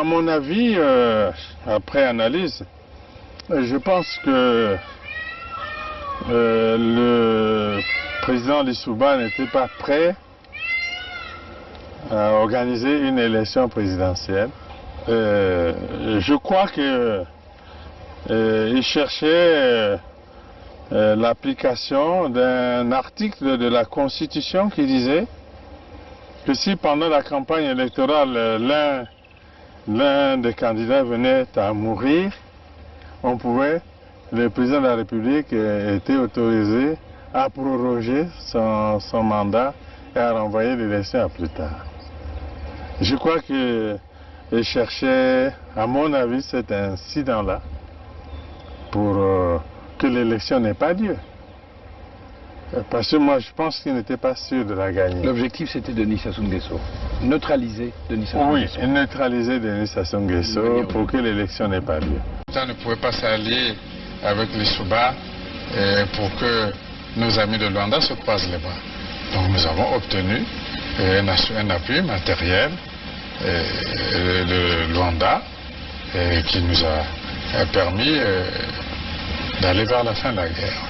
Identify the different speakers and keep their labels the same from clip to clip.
Speaker 1: mon avis, après analyse, je pense que le président Lissouba n'était pas prêt à organiser une élection présidentielle. Je crois qu'il cherchait l'application d'un article de la Constitution qui disait que si pendant la campagne électorale l'un des candidats venait à mourir, le président de la République était autorisé à proroger son mandat et à renvoyer l'élection à plus tard. Je crois qu'il cherchait, à mon avis, cet incident-là pour que l'élection n'ait pas lieu. Parce que moi, je pense qu'il n'était pas sûr de la gagner.
Speaker 2: L'objectif, c'était Denis Sassou Nguesso. Neutraliser Denis Sassou Nguesso.
Speaker 1: Oui, neutraliser Denis Sassou Nguesso pour que l'élection n'ait pas lieu.
Speaker 3: On ne pouvait pas s'allier avec les Souba pour que nos amis de Luanda se croisent les bras. Donc nous avons obtenu un appui matériel de Luanda qui nous a permis d'aller vers la fin de la guerre.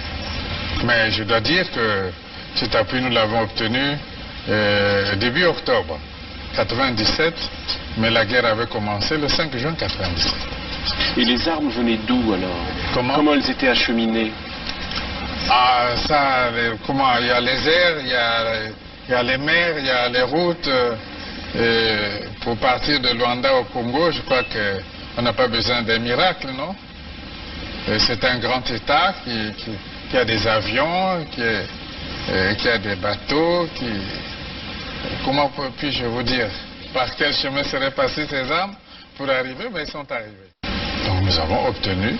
Speaker 3: Mais je dois dire que cet appui, nous l'avons obtenu début octobre 1997, mais la guerre avait commencé le 5 juin 1997.
Speaker 4: Et les armes venaient d'où alors? Comment elles étaient acheminées?
Speaker 3: Ah, ça, comment? Il y a les airs, il y a les mers, il y a les routes. Pour partir de Luanda au Congo, je crois qu'on n'a pas besoin d'un miracle, non? C'est un grand État qui a des avions, qui a des bateaux, comment puis-je vous dire? Par quel chemin seraient passées ces armes pour arriver? Mais ils sont arrivés. Donc nous avons obtenu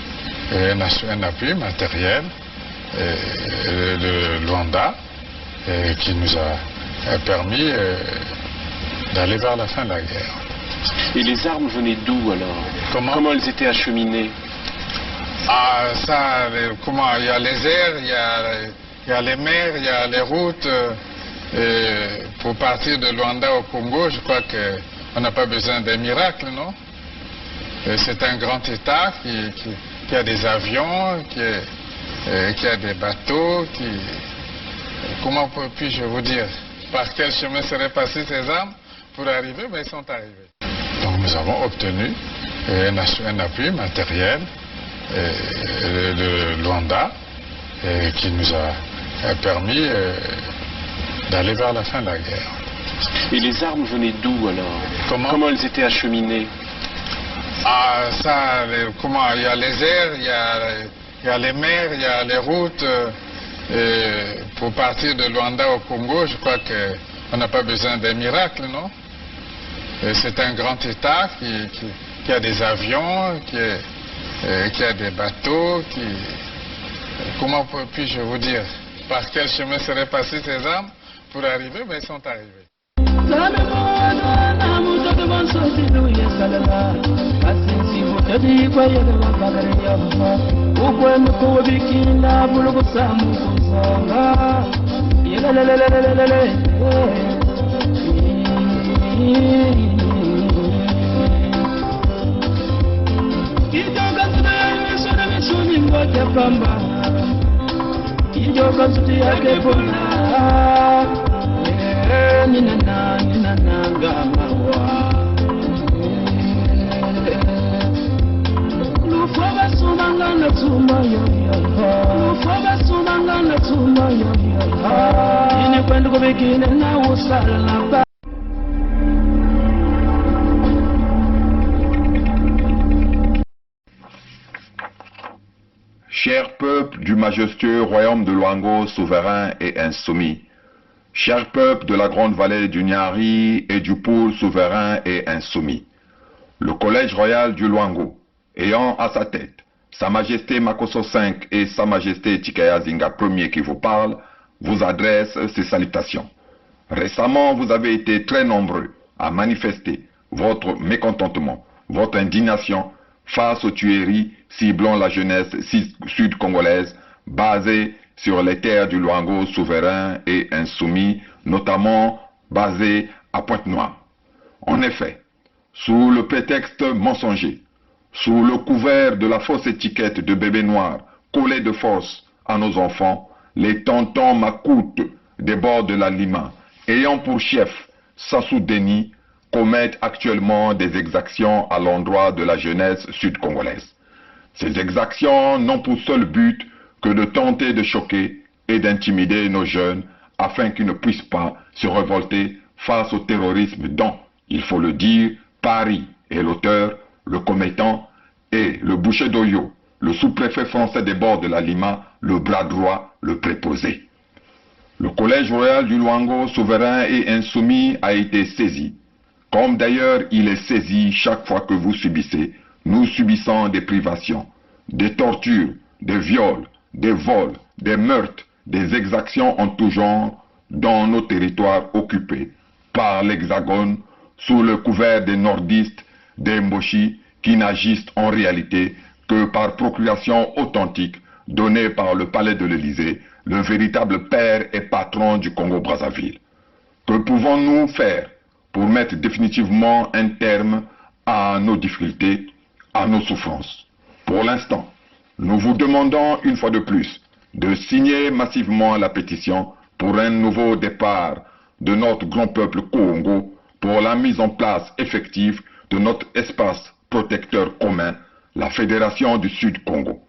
Speaker 3: un appui matériel de Luanda qui nous a permis d'aller vers la fin de la guerre.
Speaker 4: Et les armes venaient d'où alors? Comment elles étaient acheminées?
Speaker 3: Ah, ça, comment? Il y a les airs, il y a les mers, il y a les routes. Pour partir de Luanda au Congo, je crois qu'on n'a pas besoin d'un miracle, non? C'est un grand État qui a des avions, qui a des bateaux, comment puis-je vous dire? Par quel chemin seraient passées ces armes pour arriver? Mais ils sont arrivés. Donc nous avons obtenu un appui matériel de Luanda qui nous a permis d'aller vers la fin de la guerre.
Speaker 4: Et les armes venaient d'où alors? Comment elles étaient acheminées?
Speaker 3: Ah, ça, comment? Il y a les airs, il y a les mers, il y a les routes. Pour partir de Luanda au Congo, je crois qu'on n'a pas besoin d'un miracle, non? C'est un grand État qui a des avions, qui a des bateaux, comment puis-je vous dire? Par quel chemin seraient passées ces armes pour arriver? Mais ils sont arrivés.
Speaker 5: Cher peuple du majestueux royaume de Luango, souverain et insoumis, cher peuple de la grande vallée du Nyari et du Poul, souverain et insoumis, le collège royal du Luango, ayant à sa tête Sa Majesté Makosso V et Sa Majesté Tikaya Zinga Ier qui vous parlent, vous adressent ces salutations. Récemment, vous avez été très nombreux à manifester votre mécontentement, votre indignation face aux tueries ciblant la jeunesse sud-congolaise basée sur les terres du Luango souverain et insoumis, notamment basée à Pointe-Noire. En effet, sous le prétexte mensonger, sous le couvert de la fausse étiquette de bébé noir collée de force à nos enfants, les tontons macoutes des bords de la Lima, ayant pour chef Sassou Deni, commettent actuellement des exactions à l'endroit de la jeunesse sud-congolaise. Ces exactions n'ont pour seul but que de tenter de choquer et d'intimider nos jeunes afin qu'ils ne puissent pas se révolter face au terrorisme dont, il faut le dire, Paris est l'auteur, le commettant, et le boucher d'Oyo, le sous-préfet français des bords de la Lima, le bras droit, le préposé. Le collège royal du Luango, souverain et insoumis, a été saisi. Comme d'ailleurs il est saisi chaque fois que vous subissez, nous subissons des privations, des tortures, des viols, des vols, des meurtres, des exactions en tout genre dans nos territoires occupés par l'Hexagone sous le couvert des nordistes, des Mboshi, qui n'agissent en réalité que par procuration authentique donnée par le palais de l'Élysée, le véritable père et patron du Congo-Brazzaville. Que pouvons-nous faire pour mettre définitivement un terme à nos difficultés, à nos souffrances? Pour l'instant, nous vous demandons une fois de plus de signer massivement la pétition pour un nouveau départ de notre grand peuple Congo, pour la mise en place effective de notre espace protecteur commun, la Fédération du Sud Congo.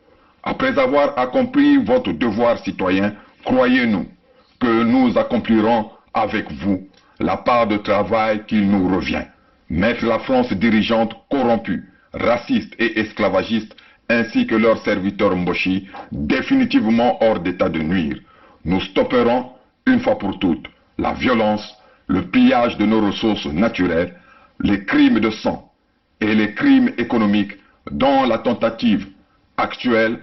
Speaker 5: Après avoir accompli votre devoir citoyen, croyez-nous que nous accomplirons avec vous la part de travail qu'il nous revient. Mettre la France dirigeante corrompue, raciste et esclavagiste, ainsi que leurs serviteurs Mboshi, définitivement hors d'état de nuire. Nous stopperons, une fois pour toutes, la violence, le pillage de nos ressources naturelles, les crimes de sang et les crimes économiques dont la tentative actuelle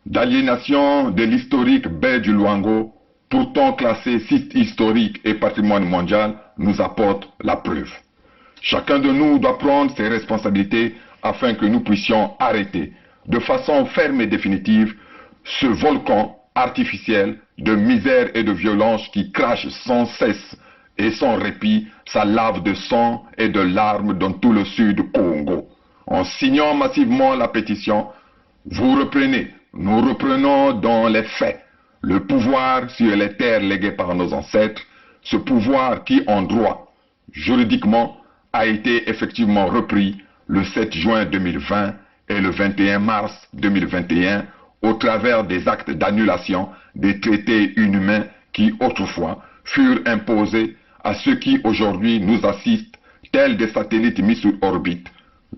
Speaker 5: d'aliénation de l'historique baie du Luango, pourtant classé site historique et patrimoine mondial, nous apporte la preuve. Chacun de nous doit prendre ses responsabilités afin que nous puissions arrêter de façon ferme et définitive ce volcan artificiel de misère et de violence qui crache sans cesse et sans répit sa lave de sang et de larmes dans tout le sud Congo. En signant massivement la pétition, vous reprenez, nous reprenons dans les faits le pouvoir sur les terres léguées par nos ancêtres, ce pouvoir qui en droit, juridiquement, a été effectivement repris le 7 juin 2020 et le 21 mars 2021 au travers des actes d'annulation des traités inhumains qui autrefois furent imposés à ceux qui aujourd'hui nous assistent tels des satellites mis sur orbite,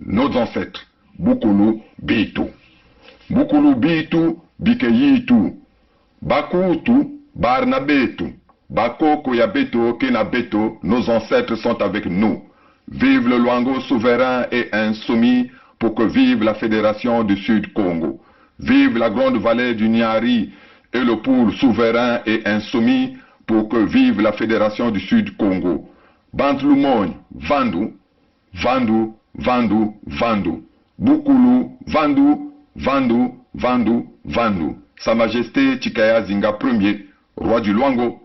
Speaker 5: nos ancêtres, Bukulu Bitu. Bukulu Bitu Bikeyitu, Bakutu Barnabetu, Bakoko Yabeto Kenabeto, nos ancêtres sont avec nous. Vive le Luango souverain et insoumis pour que vive la Fédération du Sud Congo. Vive la grande vallée du Niari et le Poul souverain et insoumis pour que vive la Fédération du Sud Congo. Bantlumon, Vandu, Vandu, Vandu, Vandu. Bukulu, Vandu, Vandu, Vandu, Vandu. Sa Majesté Chikaya Zinga Ier, roi du Luango.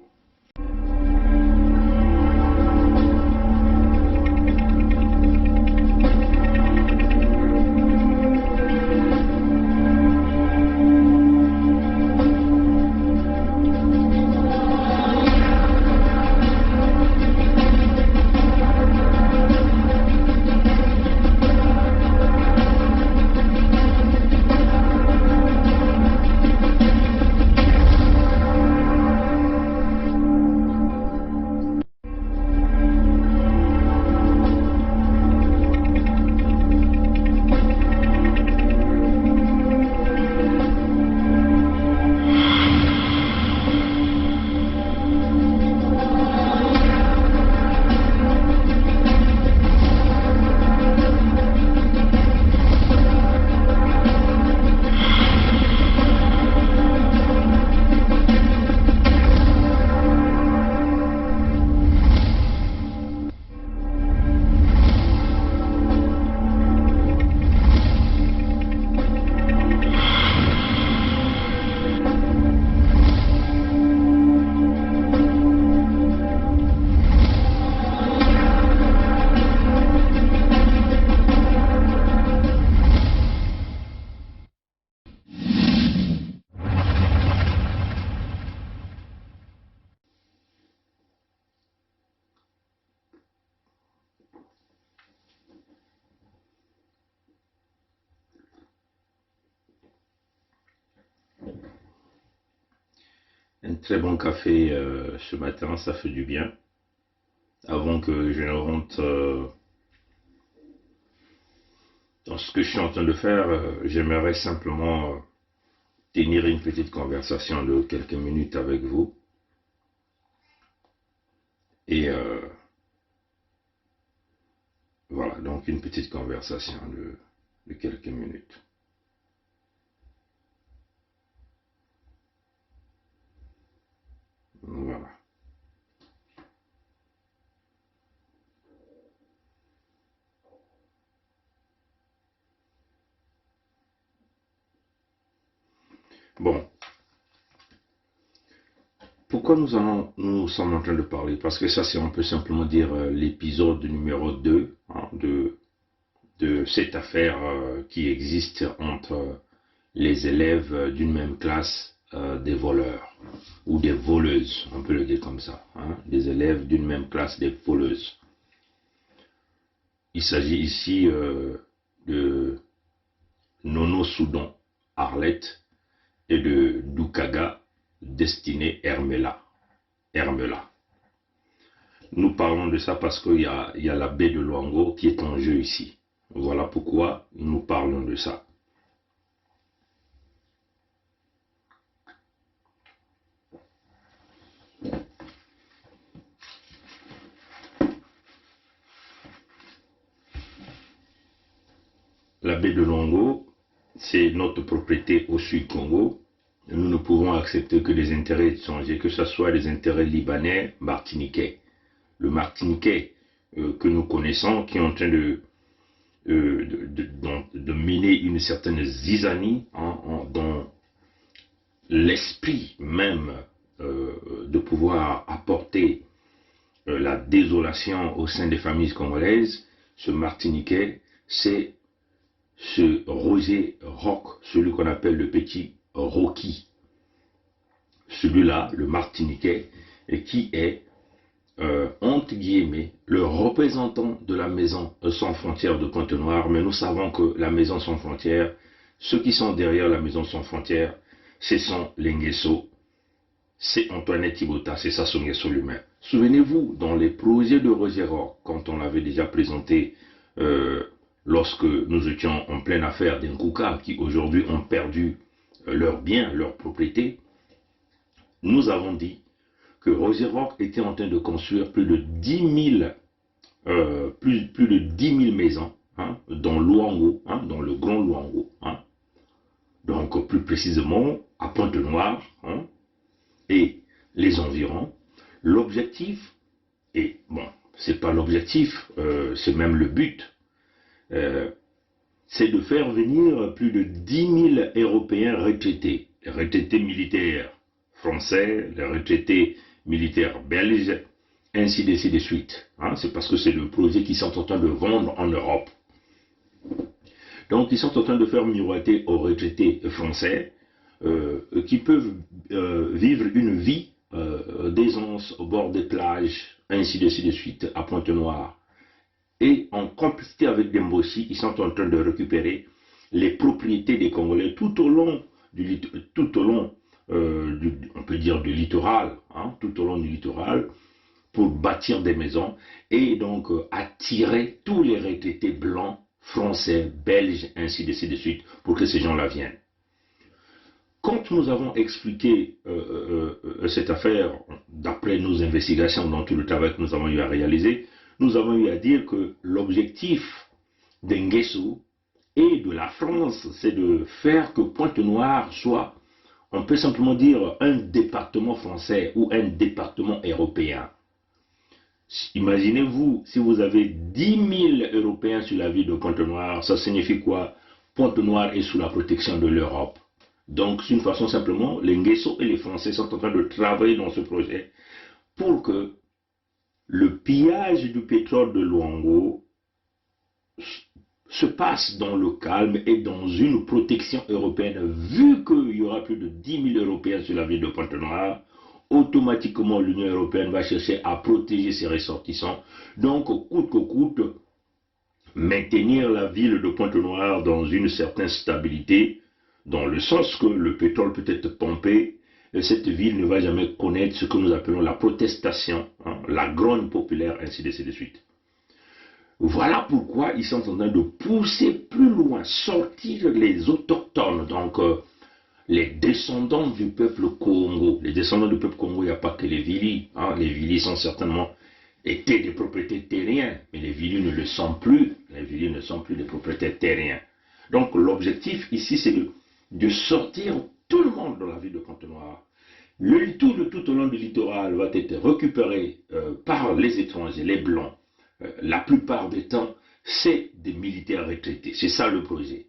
Speaker 6: très bon café ce matin, ça fait du bien. Avant que je ne rentre dans ce que je suis en train de faire, j'aimerais simplement tenir une petite conversation de quelques minutes avec vous. Et voilà, donc une petite conversation de quelques minutes. Voilà. Bon. Pourquoi nous sommes en train de parler? Parce que ça, c'est, on peut simplement dire, l'épisode numéro 2 hein, de cette affaire qui existe entre les élèves d'une même classe des voleurs ou des voleuses, on peut le dire comme ça, hein, des élèves d'une même classe des voleuses. Il s'agit ici de Nono Soudan Arlette et de Doukaga Destiné Hermela. Nous parlons de ça parce qu'il y a la baie de Luango qui est en jeu ici. Voilà pourquoi nous parlons de ça. La baie de Luango, c'est notre propriété au Sud-Congo. Nous ne pouvons accepter que des intérêts étrangers, que ce soit des intérêts libanais, martiniquais. Le martiniquais que nous connaissons, qui est en train de mener une certaine zizanie dans l'esprit même de pouvoir apporter la désolation au sein des familles congolaises. Ce martiniquais, c'est ce Roger Roch, celui qu'on appelle le petit Rocky, celui-là, le martiniquais, et qui est, entre guillemets, le représentant de la maison sans frontières de Pointe-Noire. Mais nous savons que la maison sans frontières, ceux qui sont derrière la maison sans frontières, ce sont les Nguesso, c'est Antoinette Thibota, c'est Sassou Nguesso lui-même. Souvenez-vous, dans les projets de Roger Roch, quand on l'avait déjà présenté, lorsque nous étions en pleine affaire d'Nkouka, qui aujourd'hui ont perdu leurs biens, leurs propriétés, nous avons dit que Roger Roch était en train de construire plus de 10 000, plus de 10 000 maisons hein, dans Luango, hein, dans le Grand Luango. Hein. Donc plus précisément à Pointe-Noire hein, et les environs. L'objectif, et bon, c'est pas l'objectif, c'est même le but, c'est de faire venir plus de 10 000 Européens retraités, les retraités militaires français, les retraités militaires belges, ainsi de suite. Hein, c'est parce que c'est le projet qu'ils sont en train de vendre en Europe. Donc ils sont en train de faire miroiter aux retraités français qui peuvent vivre une vie d'aisance au bord des plages, ainsi de suite, à Pointe-Noire. Et en complicité avec Dembossi, ils sont en train de récupérer les propriétés des Congolais tout au long on peut dire du littoral, hein, tout au long du littoral, pour bâtir des maisons et donc attirer tous les retraités blancs, français, belges, ainsi de suite, pour que ces gens-là viennent. Quand nous avons expliqué cette affaire, d'après nos investigations, dans tout le travail que nous avons eu à réaliser, nous avons eu à dire que l'objectif d'Nguesso et de la France, c'est de faire que Pointe-Noire soit, on peut simplement dire, un département français ou un département européen. Imaginez-vous, si vous avez 10 000 Européens sur la ville de Pointe-Noire, ça signifie quoi? Pointe-Noire est sous la protection de l'Europe. Donc, c'est une façon simplement, les Nguesso et les Français sont en train de travailler dans ce projet pour que le pillage du pétrole de Luango se passe dans le calme et dans une protection européenne. Vu qu'il y aura plus de 10 000 Européens sur la ville de Pointe-Noire, automatiquement l'Union européenne va chercher à protéger ses ressortissants. Donc, coûte que coûte, maintenir la ville de Pointe-Noire dans une certaine stabilité, dans le sens que le pétrole peut être pompé, cette ville ne va jamais connaître ce que nous appelons la protestation, hein, la grogne populaire, ainsi de suite. Voilà pourquoi ils sont en train de pousser plus loin, sortir les autochtones, donc les descendants du peuple Congo. Les descendants du peuple Congo, il n'y a pas que les Vili. Hein. Les Vili sont certainement étaient des propriétaires terriens, mais les Vili ne le sont plus. Les Vili ne sont plus des propriétaires terriens. Donc l'objectif ici, c'est de sortir tout le monde dans la ville de Pointe-Noire. Tout au long du littoral va être récupéré par les étrangers, les blancs. La plupart du temps, c'est des militaires retraités. C'est ça le projet.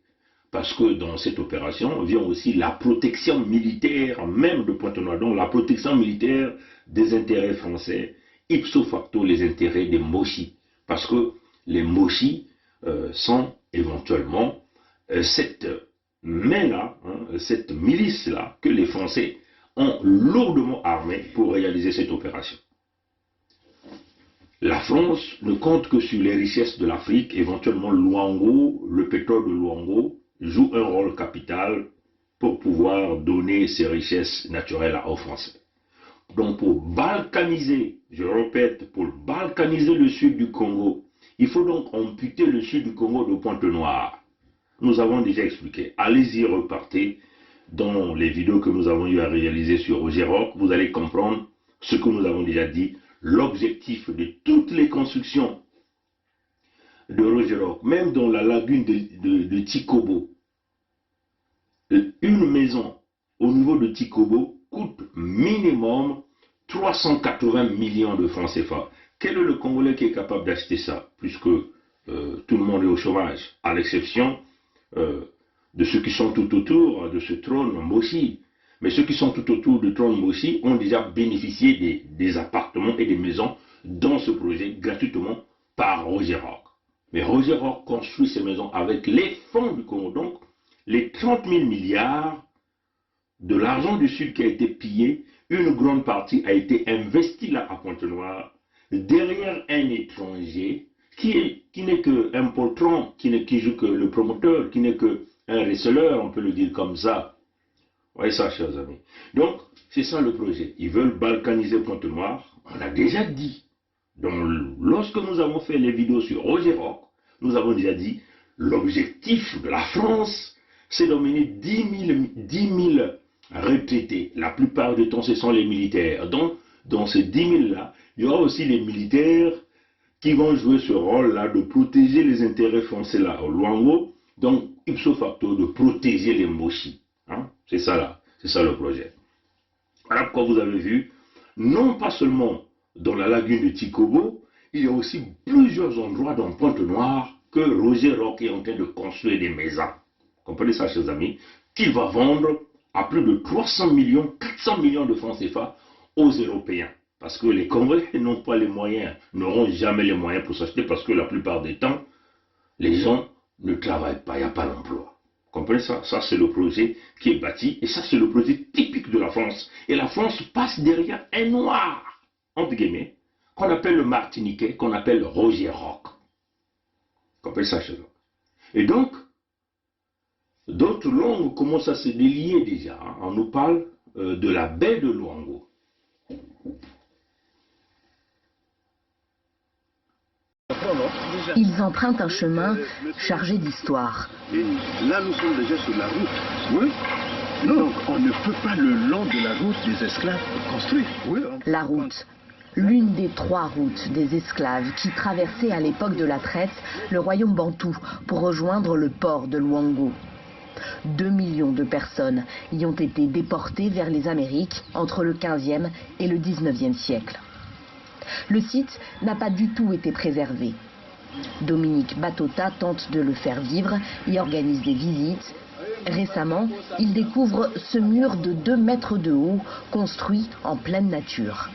Speaker 6: Parce que dans cette opération vient aussi la protection militaire même de Pointe-Noire. Donc la protection militaire des intérêts français, ipso facto les intérêts des Mochi. Parce que les Mochi sont éventuellement cette main-là, hein, cette milice-là que les Français ont lourdement armée pour réaliser cette opération. La France ne compte que sur les richesses de l'Afrique, éventuellement Luango, le pétrole de Luango joue un rôle capital pour pouvoir donner ces richesses naturelles aux Français. Donc pour balkaniser, je répète, pour balkaniser le sud du Congo, il faut donc amputer le sud du Congo de Pointe-Noire. Nous avons déjà expliqué, allez-y, repartez dans les vidéos que nous avons eu à réaliser sur Roger Rock, vous allez comprendre ce que nous avons déjà dit. L'objectif de toutes les constructions de Roger Rock, même dans la lagune de Tikobo, une maison au niveau de Tikobo coûte minimum 380 millions de francs CFA. Quel est le Congolais qui est capable d'acheter ça, puisque tout le monde est au chômage, à l'exception de ceux qui sont tout autour de ce trône Moshi. Mais ceux qui sont tout autour du trône Moshi ont déjà bénéficié des appartements et des maisons dans ce projet gratuitement par Roger Rock. Mais Roger Rock construit ces maisons avec les fonds du Congo. Donc, les 30 000 milliards de l'argent du Sud qui a été pillé, une grande partie a été investie là à Pointe-Noire, derrière un étranger qui n'est qu'un poltron, qui joue que le promoteur, qui n'est qu'un receleur, on peut le dire comme ça. Vous voyez ça, chers amis. Donc, c'est ça le projet. Ils veulent balkaniser Pointe-Noire. On l'a déjà dit. Donc, lorsque nous avons fait les vidéos sur Roger Rock, nous avons déjà dit, l'objectif de la France, c'est d'emmener 10 000 retraités. La plupart du temps, ce sont les militaires. Donc, dans ces 10 000-là, il y aura aussi les militaires qui vont jouer ce rôle-là de protéger les intérêts français là au Luango. Donc, ipso facto, de protéger les Mochi. Hein? C'est ça là, c'est ça le projet. Voilà pourquoi vous avez vu, non pas seulement dans la lagune de Tikobo, il y a aussi plusieurs endroits dans Pointe-Noire que Roger Rock est en train de construire des maisons. Comprenez ça, chers amis, qu'il va vendre à plus de 300 millions, 400 millions de francs CFA aux Européens. Parce que les Congolais n'ont pas les moyens, n'auront jamais les moyens pour s'acheter parce que la plupart des temps, les gens ne travaillent pas, il n'y a pas d'emploi. Comprenez ça? Ça, c'est le projet qui est bâti. Et ça, c'est le projet typique de la France. Et la France passe derrière un noir, entre guillemets, qu'on appelle le Martiniquais, qu'on appelle Roger Rock. Comprenez ça, chez nous? Et donc, d'autres langues commencent à se délier déjà. Hein. On nous parle de la baie de Luango.
Speaker 7: Ils empruntent un chemin chargé d'histoire.
Speaker 8: Et là, nous sommes déjà sur la route. Oui. Donc, on ne peut pas le long de la route des esclaves construire. Oui,
Speaker 7: la route, l'une des 3 routes des esclaves qui traversaient à l'époque de la traite le royaume bantou pour rejoindre le port de Luango. 2 millions de personnes y ont été déportées vers les Amériques entre le 15e et le 19e siècle. Le site n'a pas du tout été préservé. Dominique Batota tente de le faire vivre et organise des visites. Récemment, il découvre ce mur de 2 mètres de haut, construit en pleine nature.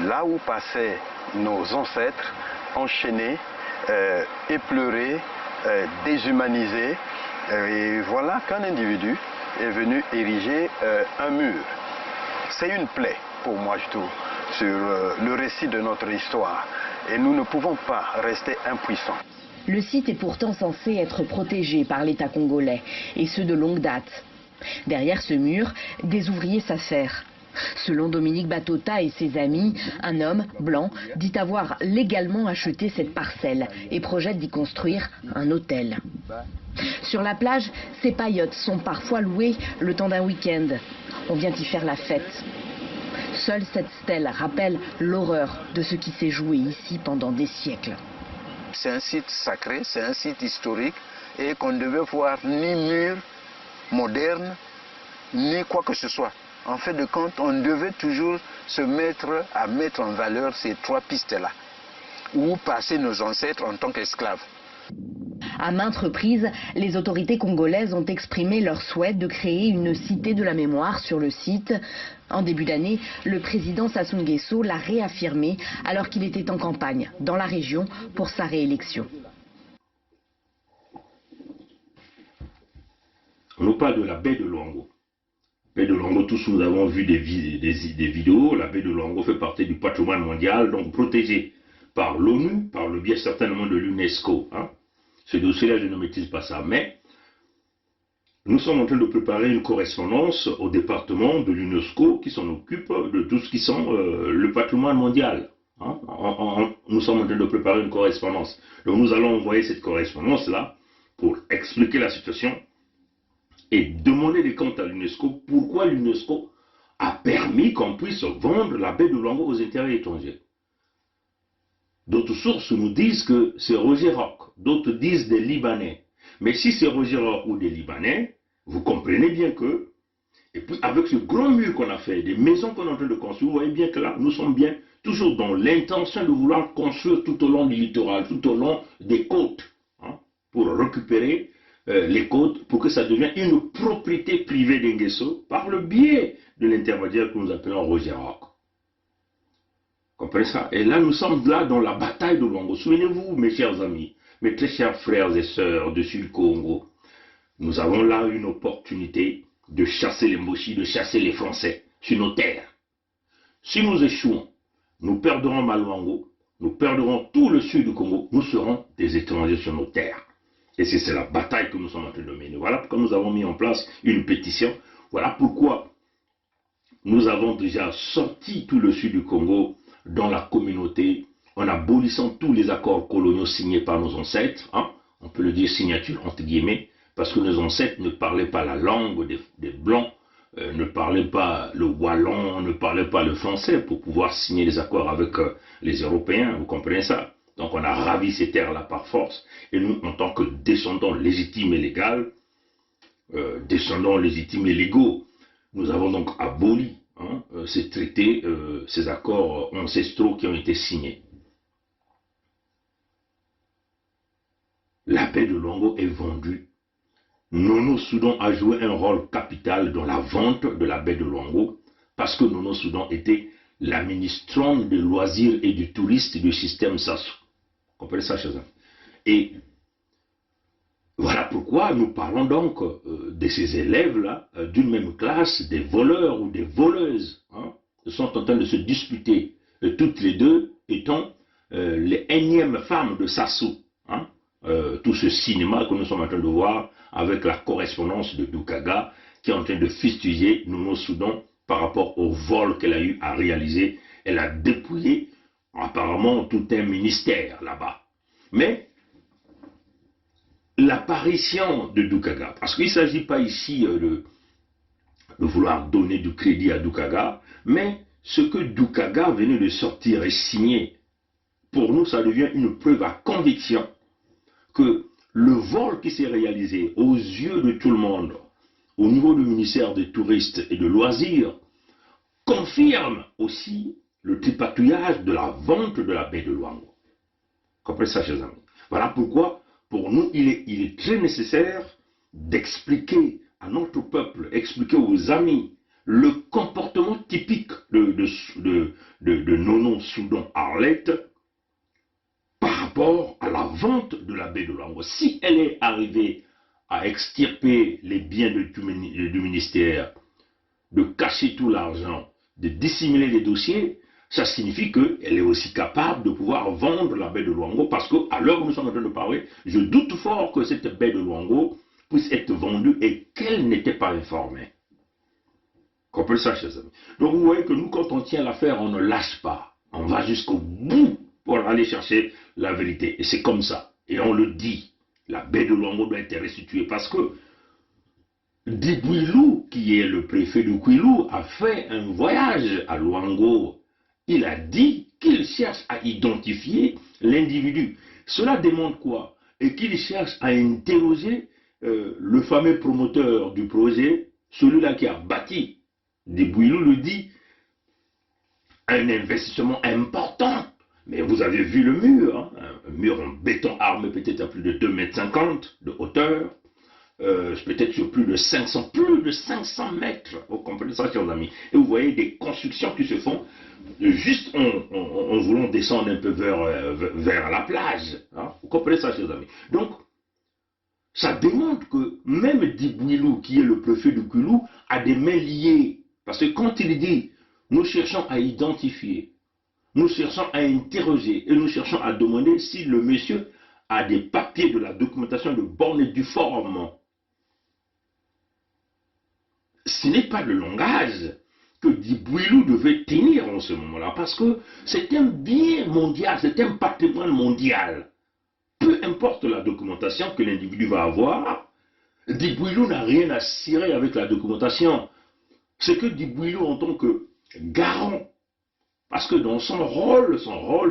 Speaker 8: Là où passaient nos ancêtres, enchaînés, éplorés, déshumanisés, et voilà qu'un individu est venu ériger un mur. C'est une plaie, pour moi, je trouve, sur le récit de notre histoire. Et nous ne pouvons pas rester impuissants.
Speaker 7: Le site est pourtant censé être protégé par l'État congolais, et ce de longue date. Derrière ce mur, des ouvriers s'affairent. Selon Dominique Batota et ses amis, un homme, blanc, dit avoir légalement acheté cette parcelle et projette d'y construire un hôtel. Sur la plage, ces paillotes sont parfois louées le temps d'un week-end. On vient y faire la fête. Seule cette stèle rappelle l'horreur de ce qui s'est joué ici pendant des siècles.
Speaker 8: C'est un site sacré, c'est un site historique et qu'on ne devait voir ni mur moderne, ni quoi que ce soit. En fait de compte, on devait toujours se mettre à mettre en valeur ces trois pistes-là, où passaient nos ancêtres en tant qu'esclaves.
Speaker 7: À maintes reprises, les autorités congolaises ont exprimé leur souhait de créer une cité de la mémoire sur le site. En début d'année, le président Sassou Nguesso l'a réaffirmé alors qu'il était en campagne dans la région pour sa réélection.
Speaker 6: On nous parle de la baie de Luango. Baie de Luango, tous nous avons vu des vidéos. La baie de Luango fait partie du patrimoine mondial, donc protégée par l'ONU, par le biais certainement de l'UNESCO. Ce dossier-là, je ne maîtrise pas ça, mais nous sommes en train de préparer une correspondance au département de l'UNESCO qui s'en occupe de tout ce qui sont le patrimoine mondial. Nous sommes en train de préparer une correspondance. Donc nous allons envoyer cette correspondance-là pour expliquer la situation et demander des comptes à l'UNESCO pourquoi l'UNESCO a permis qu'on puisse vendre la baie de Luango aux intérêts étrangers. D'autres sources nous disent que c'est Roger Rock, d'autres disent des Libanais. Mais si c'est Roger Rock ou des Libanais, vous comprenez bien que, et puis avec ce grand mur qu'on a fait, des maisons qu'on est en train de construire, vous voyez bien que là, nous sommes bien toujours dans l'intention de vouloir construire tout au long du littoral, tout au long des côtes, pour récupérer les côtes, pour que ça devienne une propriété privée d'Nguesso par le biais de l'intermédiaire que nous appelons Roger Rock. Comprenez ça? Et là, nous sommes là dans la bataille de Luango. Souvenez-vous, mes chers amis, mes très chers frères et sœurs de Sud Congo, nous avons là une opportunité de chasser les Mochis, de chasser les Français sur nos terres. Si nous échouons, nous perdrons Maluango, nous perdrons tout le sud du Congo, nous serons des étrangers sur nos terres. Et c'est la bataille que nous sommes en train de mener. Voilà pourquoi nous avons mis en place une pétition. Voilà pourquoi nous avons déjà sorti tout le sud du Congo dans la communauté, en abolissant tous les accords coloniaux signés par nos ancêtres, on peut le dire signature entre guillemets, parce que nos ancêtres ne parlaient pas la langue des Blancs, ne parlaient pas le wallon, ne parlaient pas le français pour pouvoir signer des accords avec les Européens, vous comprenez ça? Donc on a ravi ces terres-là par force, et nous, en tant que descendants légitimes et légaux, nous avons donc aboli ces traités, ces accords ancestraux qui ont été signés. La baie de Luango est vendue. Nono Soudan a joué un rôle capital dans la vente de la baie de Luango parce que Nono Soudan était la ministrante de loisirs et du tourisme du système Sassou. Vous comprenez ça, chers amis? Et voilà pourquoi nous parlons donc de ces élèves-là, d'une même classe, des voleurs ou des voleuses. Ils sont en train de se disputer, toutes les deux étant les énièmes femmes de Sassou. Tout ce cinéma que nous sommes en train de voir avec la correspondance de Doukaga qui est en train de fustiger Nono Soudan par rapport au vol qu'elle a eu à réaliser. Elle a dépouillé apparemment tout un ministère là-bas. Mais l'apparition de Doukaga, parce qu'il ne s'agit pas ici de vouloir donner du crédit à Doukaga, mais ce que Doukaga venait de sortir et signer, pour nous ça devient une preuve à conviction que le vol qui s'est réalisé aux yeux de tout le monde, au niveau du ministère des Touristes et de Loisirs, confirme aussi le tripatouillage de la vente de la baie de Luango. Comprenez ça, chers amis? Voilà pourquoi, pour nous, il est très nécessaire d'expliquer à notre peuple, expliquer aux amis, le comportement typique de Nono Soudan Arlette par rapport à la vente de la baie de Luango. Si elle est arrivée à extirper les biens du ministère, de cacher tout l'argent, de dissimuler les dossiers, ça signifie qu'elle est aussi capable de pouvoir vendre la baie de Luango, parce qu'à l'heure où nous sommes en train de parler, je doute fort que cette baie de Luango puisse être vendue et qu'elle n'était pas informée. Comprenez ça, chers amis. Donc vous voyez que nous, quand on tient l'affaire, on ne lâche pas. On va jusqu'au bout pour aller chercher la vérité. Et c'est comme ça. Et on le dit. La baie de Luango doit être restituée parce que Dibouilou, qui est le préfet de Kouilou, a fait un voyage à Luango. Il a dit qu'il cherche à identifier l'individu. Cela démontre quoi? Et qu'il cherche à interroger le fameux promoteur du projet, celui-là qui a bâti. Dibouilou le dit, un investissement important. Mais vous avez vu le mur, hein, un mur en béton armé peut-être à plus de 2,50 m de hauteur, peut-être sur plus de 500 mètres, vous comprenez ça, chers amis. Et vous voyez des constructions qui se font juste en voulant descendre un peu vers la plage. Hein, vous comprenez ça, chers amis. Donc, ça démontre que même Dibouilou, qui est le préfet de Kouilou, a des mains liées. Parce que quand il dit, nous cherchons à identifier, nous cherchons à interroger et nous cherchons à demander si le monsieur a des papiers de la documentation de borne et du forum. Ce n'est pas le langage que Dibouilou devait tenir en ce moment-là, parce que c'est un bien mondial, c'est un patrimoine mondial. Peu importe la documentation que l'individu va avoir, Dibouilou n'a rien à cirer avec la documentation. Ce que Dibouilou en tant que garant, parce que dans son rôle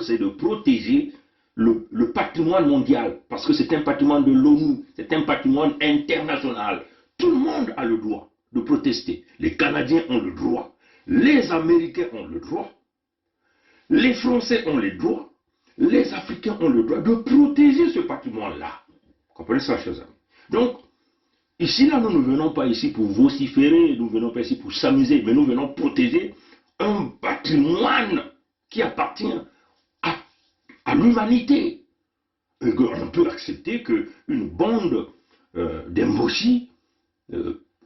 Speaker 6: c'est de protéger le patrimoine mondial, parce que c'est un patrimoine de l'ONU, c'est un patrimoine international. Tout le monde a le droit de protester. Les Canadiens ont le droit, les Américains ont le droit, les Français ont le droit, les Africains ont le droit de protéger ce patrimoine-là. Comprenez ça, chers amis? Donc, ici, là, nous ne venons pas ici pour vociférer, nous ne venons pas ici pour s'amuser, mais nous venons protéger un patrimoine qui appartient à l'humanité. On peut accepter qu'une bande d'embauchis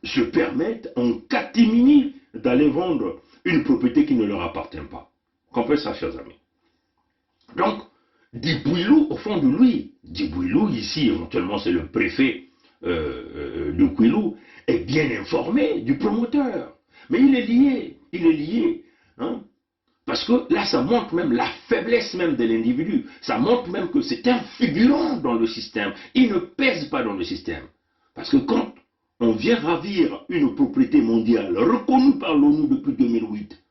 Speaker 6: se permette en catimini d'aller vendre une propriété qui ne leur appartient pas. Comprenez ça, chers amis? Donc, Dibouilou, au fond de lui, Dibouilou, ici, éventuellement, c'est le préfet de Kouilou, est bien informé du promoteur. Mais il est lié, hein? Parce que là, ça montre même la faiblesse même de l'individu. Ça montre même que c'est un figurant dans le système. Il ne pèse pas dans le système. Parce que quand on vient ravir une propriété mondiale reconnue par l'ONU depuis 2008,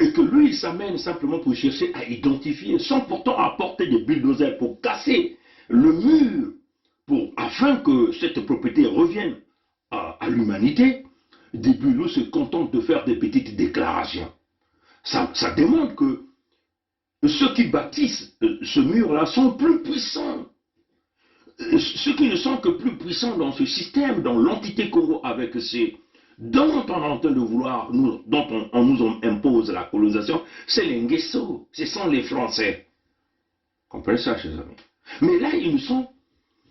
Speaker 6: et que lui, il s'amène simplement pour chercher à identifier, sans pourtant apporter des bulldozers pour casser le mur, afin que cette propriété revienne à l'humanité, Dibouilou se contente de faire des petites déclarations. Ça démontre que ceux qui bâtissent ce mur-là sont plus puissants. Ceux qui ne sont que plus puissants dans ce système, dans l'entité Congo avec ces dont on est en train de vouloir, dont on nous impose la colonisation, c'est les Nguesso, ce sont les Français. Comprenez ça, chers amis? Mais là, ils sont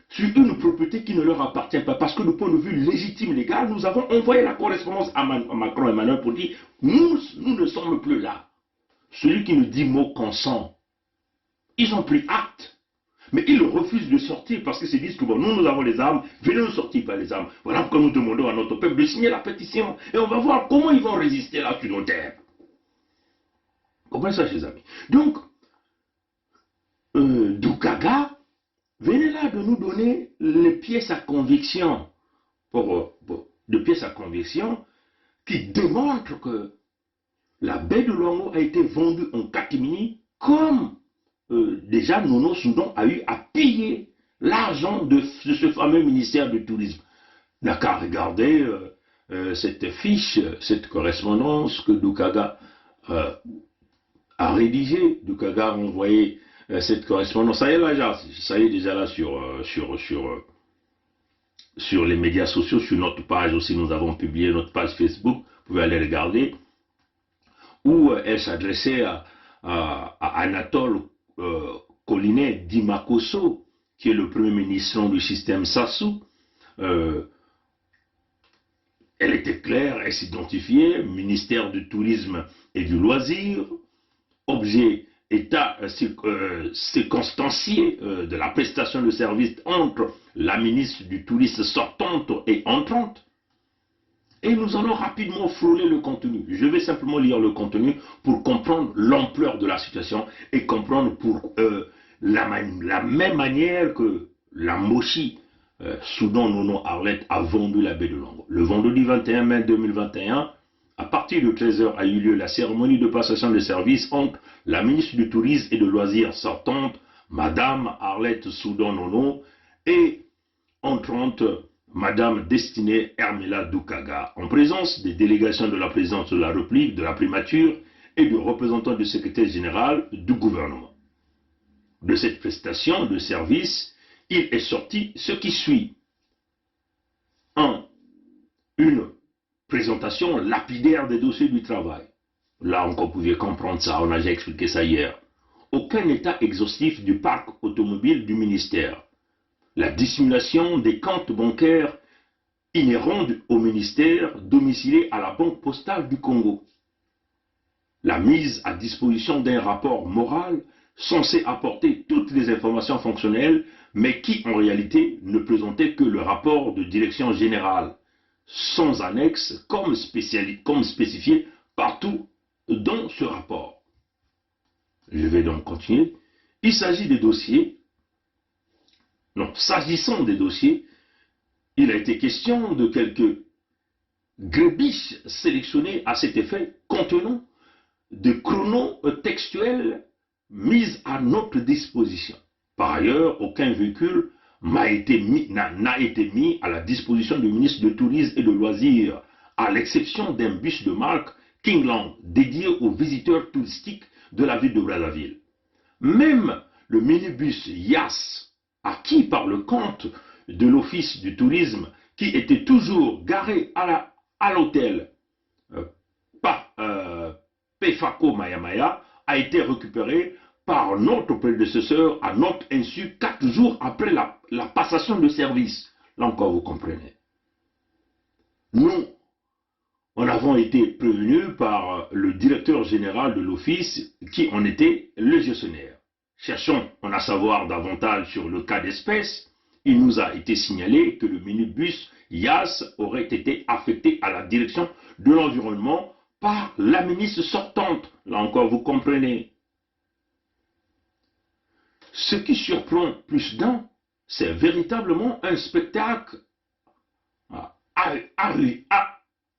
Speaker 6: sur une propriété qui ne leur appartient pas, parce que du point de vue légitime, légal, nous avons envoyé la correspondance à Macron et Emmanuel pour dire, nous ne sommes plus là. Celui qui nous dit mot consent, ils ont pris acte. Mais ils refusent de sortir parce qu'ils se disent que bon, nous avons les armes, venez nous sortir par les armes. Voilà pourquoi nous demandons à notre peuple de signer la pétition. Et on va voir comment ils vont résister là sur nos terres. Comprenez ça, chers amis? Donc, Doukaga venez là de nous donner les pièces à conviction, de pièces à conviction qui démontrent que la baie de Luango a été vendue en catimini comme déjà Nono Soudan a eu à payer l'argent de ce fameux ministère du tourisme. N'a qu'à regarder cette fiche, cette correspondance que Doukaga a rédigée. Doukaga a envoyé cette correspondance. Ça y est déjà là sur les médias sociaux, sur notre page aussi, nous avons publié notre page Facebook, vous pouvez aller regarder, où elle s'adressait à Anatole Collinet Dimakoso, qui est le premier ministre du système Sassou. Elle était claire, elle s'identifiait, ministère du tourisme et du loisir, objet état circonstancié de la prestation de services entre la ministre du Tourisme sortante et entrante. Et nous allons rapidement frôler le contenu. Je vais simplement lire le contenu pour comprendre l'ampleur de la situation et comprendre pour la même manière que la Moshi Soudan Nono Arlette a vendu la baie de Luango. Le vendredi 21 mai 2021, à partir de 13h a eu lieu la cérémonie de passation de services entre la ministre du Tourisme et de Loisirs sortante, Madame Arlette Soudan Nono, et entrante Madame Destinée Hermela Doukaga, en présence des délégations de la présidence de la République, de la primature et de représentants du secrétaire général du gouvernement. De cette prestation de service, il est sorti ce qui suit. 1. Une présentation lapidaire des dossiers du travail. Là encore, vous pouviez comprendre ça, on a déjà expliqué ça hier. Aucun état exhaustif du parc automobile du ministère. La dissimulation des comptes bancaires inhérents au ministère domicilié à la Banque postale du Congo. La mise à disposition d'un rapport moral censé apporter toutes les informations fonctionnelles, mais qui en réalité ne présentait que le rapport de direction générale, sans annexe comme spécifié partout dans ce rapport. Je vais donc continuer. Il s'agit des dossiers. Non, s'agissant des dossiers, il a été question de quelques grébiches sélectionnés à cet effet, contenant des chronos textuels mis à notre disposition. Par ailleurs, aucun véhicule n'a été mis à la disposition du ministre du Tourisme et de Loisirs, à l'exception d'un bus de marque Kingland dédié aux visiteurs touristiques de la ville de Brazzaville. Même le minibus Yas, acquis par le compte de l'Office du tourisme, qui était toujours garé à l'hôtel Pefako Mayamaya, a été récupéré par notre prédécesseur à notre insu 4 jours après la passation de service. Là encore, vous comprenez. Nous, on avons été prévenus par le directeur général de l'office qui en était le gestionnaire. Cherchons en à savoir davantage sur le cas d'espèce. Il nous a été signalé que le minibus Yas aurait été affecté à la direction de l'environnement par la ministre sortante. Là encore, vous comprenez. Ce qui surprend plus d'un, c'est véritablement un spectacle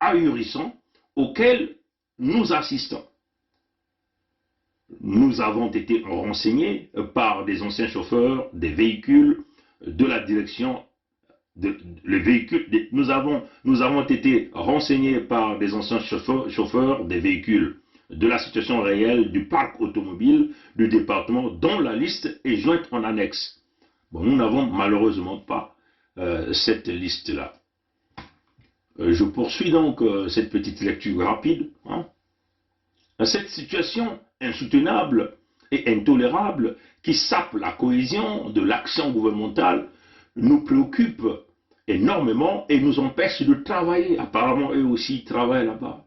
Speaker 6: ahurissant auquel nous assistons. Nous avons été renseignés par des anciens chauffeurs des véhicules de la direction nous avons été renseignés par des anciens chauffeurs des véhicules de la situation réelle du parc automobile du département dont la liste est jointe en annexe. Bon, nous n'avons malheureusement pas cette liste-là. Je poursuis donc cette petite lecture rapide. Cette situation insoutenable et intolérable qui sape la cohésion de l'action gouvernementale nous préoccupe énormément et nous empêche de travailler. Apparemment, eux aussi travaillent là-bas.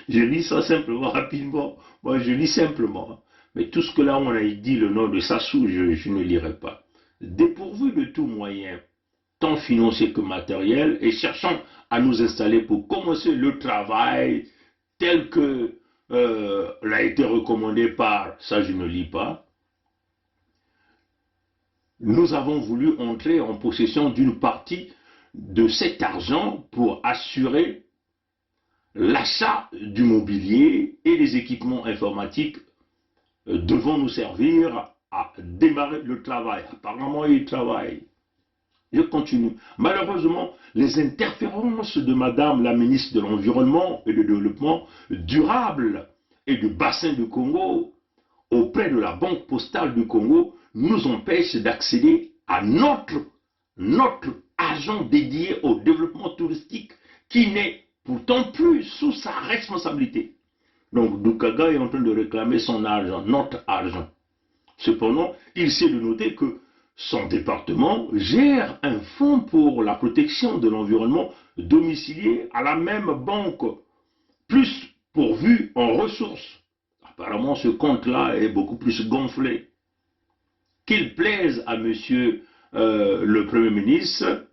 Speaker 6: Je lis ça simplement, rapidement. Moi, je lis simplement. Mais tout ce que là, on a dit le nom de Sassou, je ne lirai pas. Dépourvu de tout moyen, tant financier que matériel, et cherchant à nous installer pour commencer le travail tel que l'a été recommandé par, ça je ne lis pas, nous avons voulu entrer en possession d'une partie de cet argent pour assurer l'achat du mobilier et des équipements informatiques devant nous servir à démarrer le travail. Apparemment, ils travaillent. Je continue. Malheureusement, les interférences de Madame la ministre de l'Environnement et du Développement durable et du bassin du Congo auprès de la Banque postale du Congo nous empêchent d'accéder à notre agent dédié au développement touristique qui n'est pourtant plus sous sa responsabilité. Donc Doukaga est en train de réclamer son argent, notre argent. Cependant, il s'est de noter que son département gère un fonds pour la protection de l'environnement domicilié à la même banque, plus pourvu en ressources. apparemment ce compte-là est beaucoup plus gonflé. Qu'il plaise à monsieur le Premier ministre,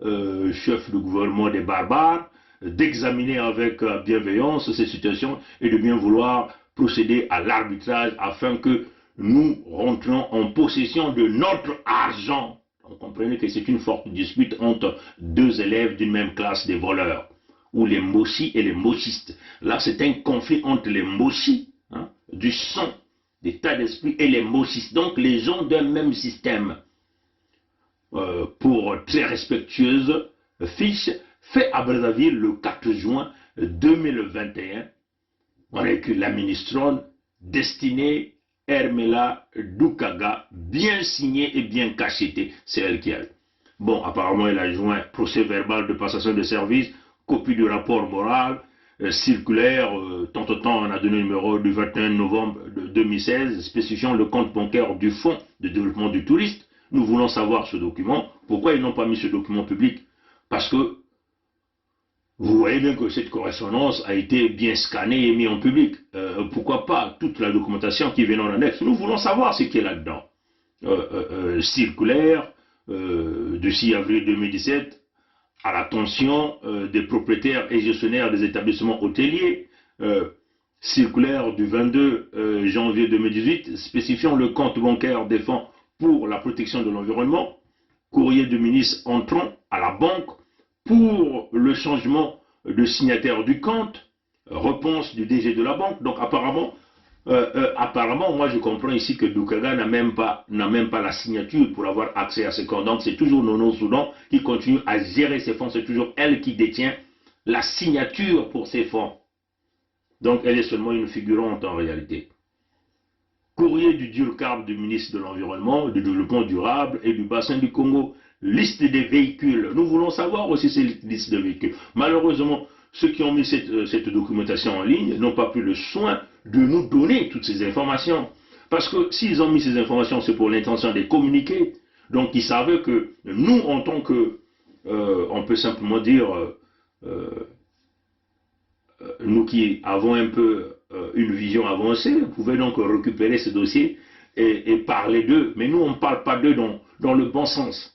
Speaker 6: chef du gouvernement des barbares, d'examiner avec bienveillance ces situations et de bien vouloir procéder à l'arbitrage afin que nous rentrions en possession de notre argent. Vous comprenez que c'est une forte dispute entre deux élèves d'une même classe des voleurs, ou les mochis et les mochistes. Là, c'est un conflit entre les mochis, hein, du sang, d'état d'esprit, et les mochistes, donc les gens d'un même système. Pour très respectueuse fiche, fait à Brazzaville le 4 juin 2021, avec la ministronne destinée Hermela Doukaga, bien signée et bien cachetée, c'est elle qui a. Bon, apparemment, elle a joint procès verbal de passation de service, copie du rapport moral, circulaire, tant on a donné le numéro du 21 novembre 2016, spécifiant le compte bancaire du Fonds de développement du tourisme. Nous voulons savoir ce document. Pourquoi ils n'ont pas mis ce document public? Parce que vous voyez bien que cette correspondance a été bien scannée et mise en public. Pourquoi pas toute la documentation qui vient en annexe? Nous voulons savoir ce qui est là-dedans. Circulaire du 6 avril 2017 à l'attention des propriétaires et gestionnaires des établissements hôteliers. Circulaire du 22 janvier 2018 spécifiant le compte bancaire des fonds pour la protection de l'environnement. Courrier du ministre entrant à la banque pour le changement de signataire du compte, réponse du DG de la banque. Donc apparemment, moi je comprends ici que Doukaga n'a même pas la signature pour avoir accès à ce compte. Donc c'est toujours Nono Soudan qui continue à gérer ces fonds, c'est toujours elle qui détient la signature pour ces fonds. Donc elle est seulement une figurante en réalité. Courrier du DURCAB du ministre de l'Environnement, du Développement durable et du bassin du Congo. Liste des véhicules. Nous voulons savoir aussi cette liste de véhicules. Malheureusement, ceux qui ont mis cette documentation en ligne n'ont pas pris le soin de nous donner toutes ces informations. Parce que s'ils ont mis ces informations, c'est pour l'intention de les communiquer. Donc ils savaient que nous, en tant que, on peut simplement dire, nous qui avons un peu une vision avancée, pouvions donc récupérer ce dossier et parler d'eux. Mais nous, on ne parle pas d'eux dans le bon sens.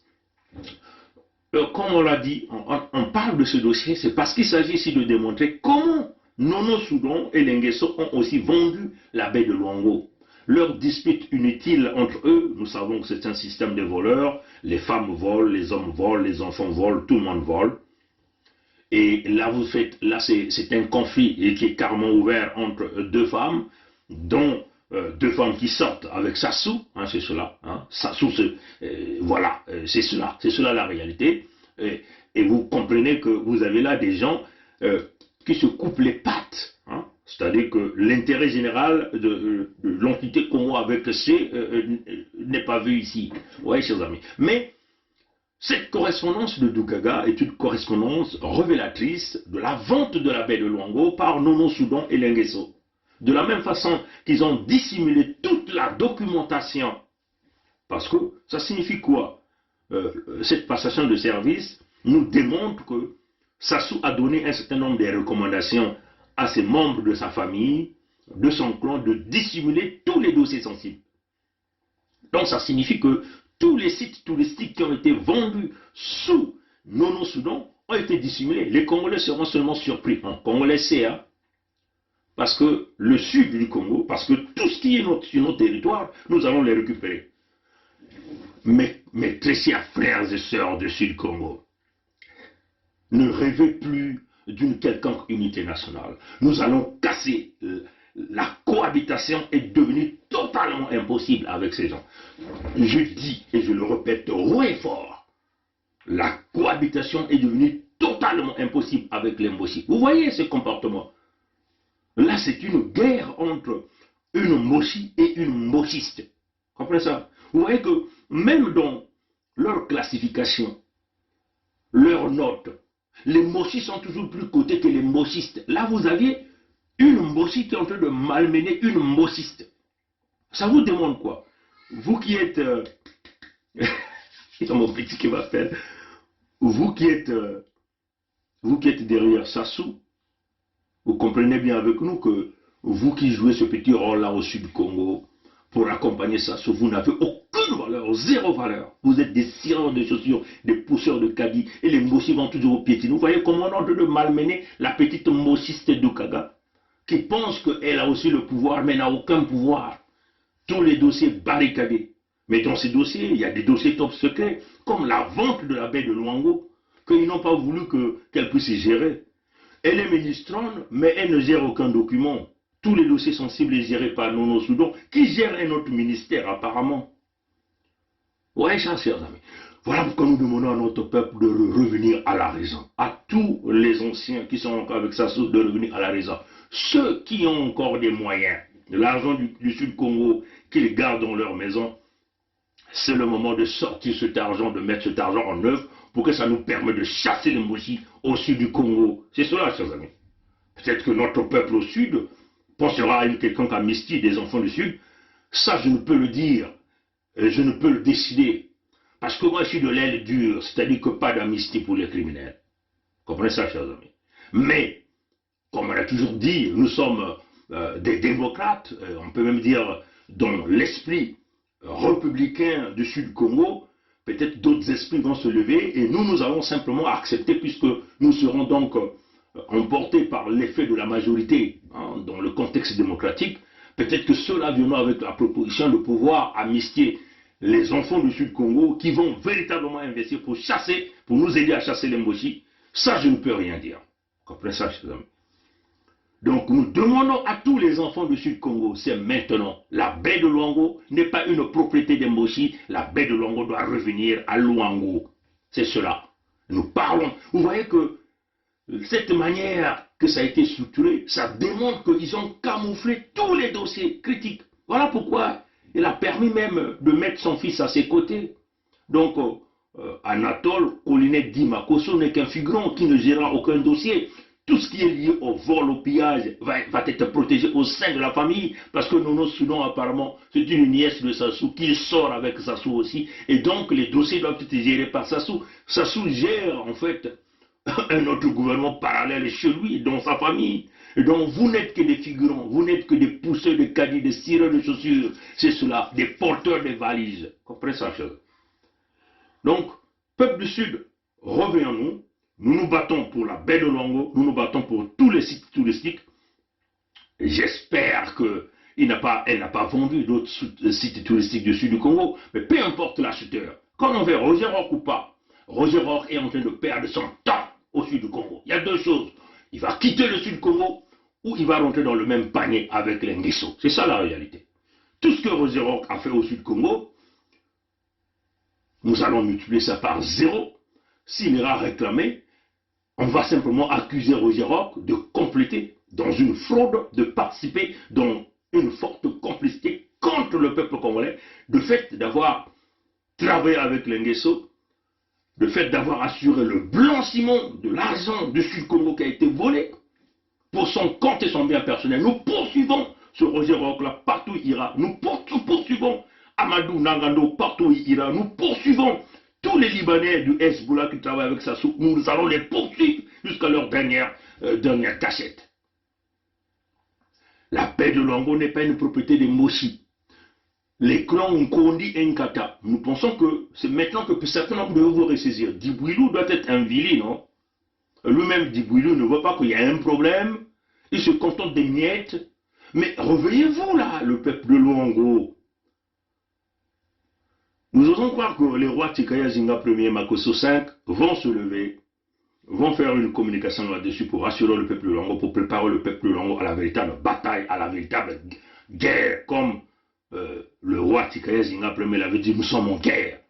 Speaker 6: Comme on l'a dit, on parle de ce dossier, c'est parce qu'il s'agit ici de démontrer comment Nono Soudan et Lenguesso ont aussi vendu la baie de Luango. Leur dispute inutile entre eux, nous savons que c'est un système de voleurs, les femmes volent, les hommes volent, les enfants volent, tout le monde vole. Et là, c'est un conflit qui est carrément ouvert entre deux femmes, dont deux femmes qui sortent avec Sassou, hein, c'est cela, hein, Sassou, voilà, c'est cela la réalité. Et vous comprenez que vous avez là des gens qui se coupent les pattes, hein, c'est-à-dire que l'intérêt général de l'entité Congo avec C n'est pas vu ici. Oui, chers amis. Mais cette correspondance de Doukaga est une correspondance révélatrice de la vente de la baie de Luango par Nono Soudan et Lenguesso. De la même façon qu'ils ont dissimulé toute la documentation. Parce que ça signifie quoi? Cette passation de service nous démontre que Sassou a donné un certain nombre de recommandations à ses membres de sa famille, de son clan, de dissimuler tous les dossiers sensibles. Donc ça signifie que tous les sites touristiques qui ont été vendus sous Nono Soudan ont été dissimulés. Les Congolais seront seulement surpris. En Congolais, c'est hein, parce que le sud du Congo, parce que tout ce qui est sur notre territoire, nous allons les récupérer. Mes très chers frères et sœurs du Sud Congo, ne rêvez plus d'une quelconque unité nationale. Nous allons casser. La cohabitation est devenue totalement impossible avec ces gens. Je dis et je le répète haut et fort, la cohabitation est devenue totalement impossible avec les Mochis. Vous voyez ce comportement? Là, c'est une guerre entre une Mochi et une Mochiste. Comprenez ça? Vous voyez que même dans leur classification, leurs notes, les Mochis sont toujours plus cotés que les Mochistes. Là, vous aviez une Mochi qui est en train de malmener une Mochiste. Ça vous demande quoi? Vous qui êtes... c'est mon petit qui m'appelle. Vous qui êtes derrière Sassou, vous comprenez bien avec nous que vous qui jouez ce petit rôle-là au sud du Congo, pour accompagner Sassou, vous n'avez aucune valeur, zéro valeur. Vous êtes des cireurs de chaussures, des pousseurs de caddies, et les Mossi vont toujours au piétiner. Vous voyez comment on est en train de malmener la petite Mossiste d'Ukaga, qui pense qu'elle a aussi le pouvoir, mais n'a aucun pouvoir. Tous les dossiers barricadés. Mais dans ces dossiers, il y a des dossiers top secrets, comme la vente de la baie de Luango, qu'ils n'ont pas voulu qu'elle puisse y gérer. Elle est ministrante, mais elle ne gère aucun document. Tous les dossiers sensibles sont gérés par Nono Soudan, qui gère un autre ministère apparemment. Oui, chers amis. Voilà pourquoi nous demandons à notre peuple de revenir à la raison. À tous les anciens qui sont encore avec Sassou de revenir à la raison. Ceux qui ont encore des moyens, de l'argent du Sud Congo, qu'ils gardent dans leur maison, c'est le moment de sortir cet argent, de mettre cet argent en œuvre pour que ça nous permette de chasser les Mossi au sud du Congo. C'est cela, chers amis. Peut-être que notre peuple au sud pensera à une quelconque amnistie des enfants du sud. Ça, je ne peux le dire, je ne peux le décider. Parce que moi, je suis de l'aile dure, c'est-à-dire que pas d'amnistie pour les criminels. Comprenez ça, chers amis. Mais, comme on a toujours dit, nous sommes des démocrates, on peut même dire dans l'esprit républicain du Sud Congo, peut-être d'autres esprits vont se lever et nous allons simplement accepter puisque nous serons donc emportés par l'effet de la majorité dans le contexte démocratique. Peut-être que ceux-là viendront avec la proposition de pouvoir amnistier les enfants du Sud Congo qui vont véritablement investir pour chasser, pour nous aider à chasser les Mossi. Ça, je ne peux rien dire. Comprenez ça, chers amis. Donc nous demandons à tous les enfants du Sud Congo, c'est maintenant, la baie de Luango n'est pas une propriété des Mossi, la baie de Luango doit revenir à Luango. C'est cela. Nous parlons. Vous voyez que cette manière que ça a été structuré, ça démontre qu'ils ont camouflé tous les dossiers critiques. Voilà pourquoi il a permis même de mettre son fils à ses côtés. Donc Anatole Kolinet Dimakoso n'est qu'un figurant qui ne gérera aucun dossier. Tout ce qui est lié au vol, au pillage, va être protégé au sein de la famille, parce que Nono Soudan, apparemment, c'est une nièce de Sassou qui sort avec Sassou aussi, et donc les dossiers doivent être gérés par Sassou. Sassou gère, en fait, un autre gouvernement parallèle chez lui, dans sa famille. Et donc, vous n'êtes que des figurants, vous n'êtes que des pousseurs de caddies, des cireurs de chaussures, c'est cela, des porteurs de valises. Comprenez ça, cher. Donc, peuple du Sud, revenons-nous. Nous nous battons pour la baie de Luango, nous nous battons pour tous les sites touristiques. J'espère qu'elle n'a pas vendu d'autres sites touristiques du sud du Congo, mais peu importe l'acheteur. Quand on fait Roger Roch ou pas, Roger Roch est en train de perdre son temps au sud du Congo. Il y a deux choses. Il va quitter le sud du Congo ou il va rentrer dans le même panier avec les Nguesso. C'est ça la réalité. Tout ce que Roger Roch a fait au sud du Congo, nous allons multiplier ça par 0. S'il ira réclamer, on va simplement accuser Roger Roch de compléter dans une fraude, de participer dans une forte complicité contre le peuple congolais, de fait d'avoir travaillé avec les Nguesso, de fait d'avoir assuré le blanchiment de l'argent du Sud-Congo qui a été volé pour son compte et son bien personnel. Nous poursuivons ce Roger Roch là partout où il ira. Nous poursuivons Amadou Nangando partout où il ira. Nous poursuivons tous les Libanais du Hezbollah qui travaillent avec Sassou, nous allons les poursuivre jusqu'à leur dernière cachette. La baie de Luango n'est pas une propriété des Mossi. Les clans Nkondi et Nkata, nous pensons que c'est maintenant que certains nombre de vous ressaisir. Dibouilou doit être un vili, non? Lui-même, Dibouilou ne voit pas qu'il y a un problème. Il se contente des miettes. Mais réveillez-vous là, le peuple de Luango. Nous osons croire que les rois Tikaya Zinga Ier et Makosso V vont se lever, vont faire une communication là-dessus pour rassurer le peuple Luango, pour préparer le peuple Luango à la véritable bataille, à la véritable guerre, comme le roi Tikaya Zinga Ier l'avait dit, nous sommes en guerre.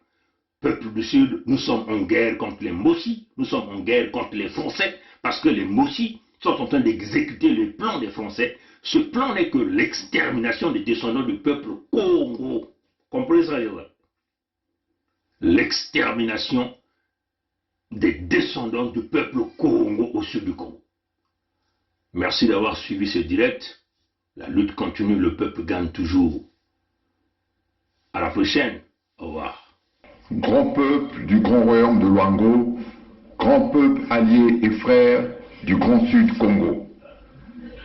Speaker 6: Peuple du Sud, nous sommes en guerre contre les Mossi, nous sommes en guerre contre les Français, parce que les Mossi sont en train d'exécuter les plans des Français. Ce plan n'est que l'extermination des descendants du peuple Congo. Comprenez ça, l'extermination des descendants du peuple Congo au sud du Congo. Merci d'avoir suivi ce direct. La lutte continue, le peuple gagne toujours. À la prochaine. Au revoir.
Speaker 5: Grand peuple du grand royaume de Luango, grand peuple allié et frère du grand sud Congo.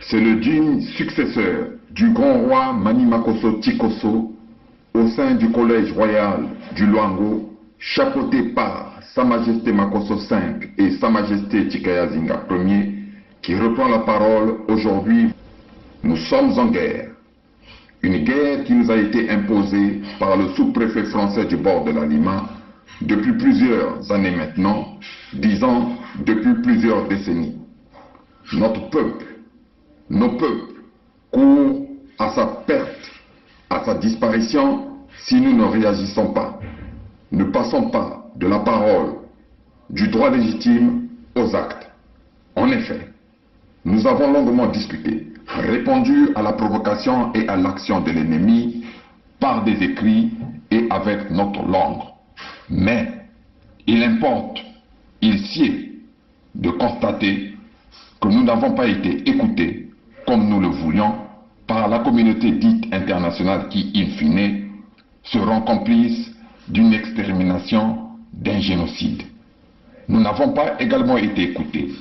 Speaker 5: c'est le digne successeur du grand roi Mani Makosso Tikosso au sein du collège royal du Luango, chapeauté par Sa Majesté Makosso V et Sa Majesté Tikayazinga Ier, qui reprend la parole aujourd'hui. Nous sommes en guerre. Une guerre qui nous a été imposée par le sous-préfet français du bord de la Lima depuis plusieurs années maintenant, disons depuis plusieurs décennies. Notre peuple, nos peuples courent à sa perte, à sa disparition si nous ne réagissons pas. Ne passons pas de la parole, du droit légitime aux actes. En effet, nous avons longuement discuté, répondu à la provocation et à l'action de l'ennemi par des écrits et avec notre langue. Mais il importe, il sied de constater que nous n'avons pas été écoutés comme nous le voulions par la communauté dite internationale qui, in fine, seront complices d'une extermination, d'un génocide. Nous n'avons pas également été écoutés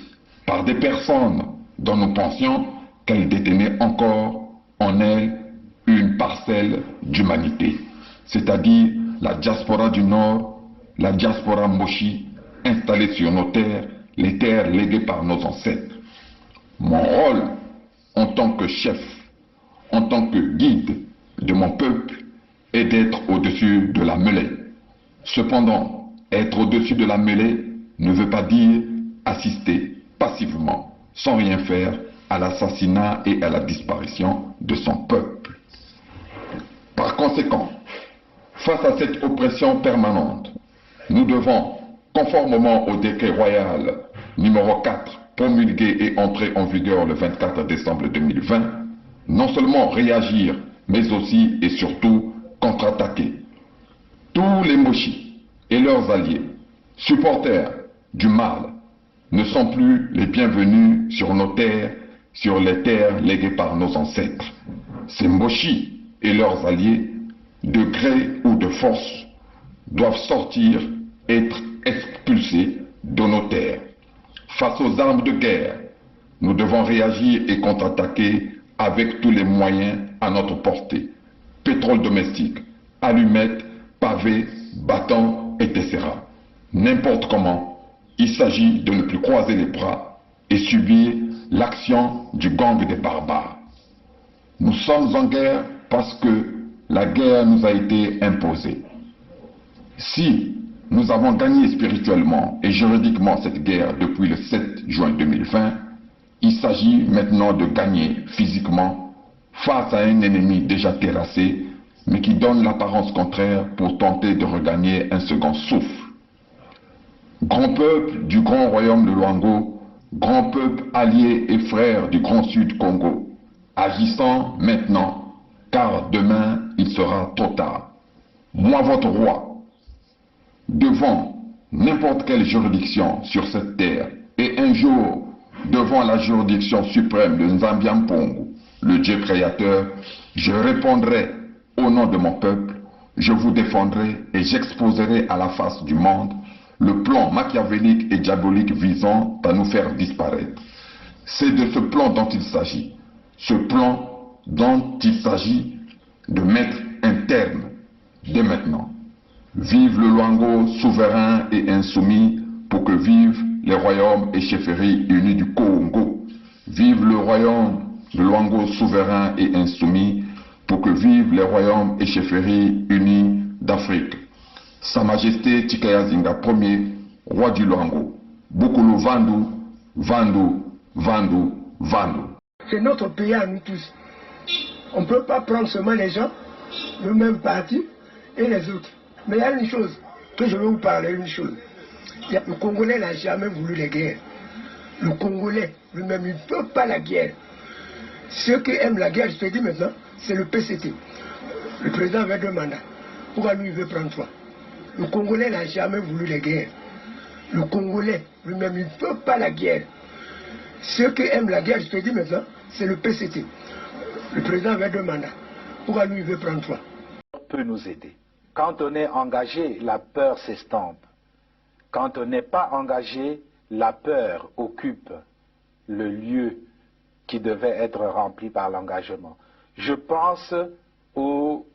Speaker 5: par des personnes dont nous pensions qu'elles détenaient encore en elles une parcelle d'humanité, c'est-à-dire la diaspora du Nord, la diaspora Moshi, installée sur nos terres, les terres léguées par nos ancêtres. Mon rôle, en tant que chef, en tant que guide de mon peuple, est d'être au-dessus de la mêlée. Cependant, être au-dessus de la mêlée ne veut pas dire assister passivement, sans rien faire, à l'assassinat et à la disparition de son peuple. Par conséquent, face à cette oppression permanente, nous devons, conformément au décret royal numéro 4, promulgué et entré en vigueur le 24 décembre 2020, non seulement réagir, mais aussi et surtout contre-attaquer. Tous les Moshi et leurs alliés, supporters du mal, ne sont plus les bienvenus sur nos terres, sur les terres léguées par nos ancêtres. Ces Moshi et leurs alliés, de gré ou de force, doivent sortir, être expulsés de nos terres. Face aux armes de guerre, nous devons réagir et contre-attaquer avec tous les moyens à notre portée. Pétrole domestique, allumettes, pavés, bâtons, etc. N'importe comment, il s'agit de ne plus croiser les bras et subir l'action du gang des barbares. Nous sommes en guerre parce que la guerre nous a été imposée. Si nous avons gagné spirituellement et juridiquement cette guerre depuis le 7 juin 2020, il s'agit maintenant de gagner physiquement face à un ennemi déjà terrassé, mais qui donne l'apparence contraire pour tenter de regagner un second souffle. Grand peuple du grand royaume de Luango, grand peuple allié et frère du grand sud Congo, agissant maintenant, car demain il sera trop tard. Moi, votre roi, devant n'importe quelle juridiction sur cette terre, et un jour devant la juridiction suprême de Nzambiampongo, le Dieu créateur, je répondrai au nom de mon peuple, je vous défendrai et j'exposerai à la face du monde le plan machiavélique et diabolique visant à nous faire disparaître. C'est de ce plan dont il s'agit. Ce plan dont il s'agit de mettre un terme dès maintenant. Vive le Luango souverain et insoumis pour que vivent les royaumes et chefferies unis du Congo. Vive le royaume de Luango souverain et insoumis pour que vivent les royaumes et chefferies unis d'Afrique. Sa Majesté Tikayazinga Ier, roi du Luango. Bukulu Vandu, Vandu, Vandu, Vandu.
Speaker 9: C'est notre pays à nous tous. On ne peut pas prendre seulement les gens, le même parti et les autres. Mais il y a une chose que je veux vous parler, une chose. Le Congolais n'a jamais voulu la guerre. Le Congolais lui-même, il ne peut pas la guerre. Ceux qui aiment la guerre, je te dis maintenant, c'est le PCT. Le président avait 2 mandats. Pourquoi lui, il veut prendre 3? Le Congolais n'a jamais voulu la guerre. Le Congolais lui-même, il ne peut pas la guerre. Ceux qui aiment la guerre, je te dis maintenant, c'est le PCT. Le président avait 2 mandats. Pourquoi lui, il veut prendre 3?
Speaker 10: Peut nous aider. Quand on est engagé, la peur s'estompe. Quand on n'est pas engagé, la peur occupe le lieu qui devaient être remplis par l'engagement. Je pense aux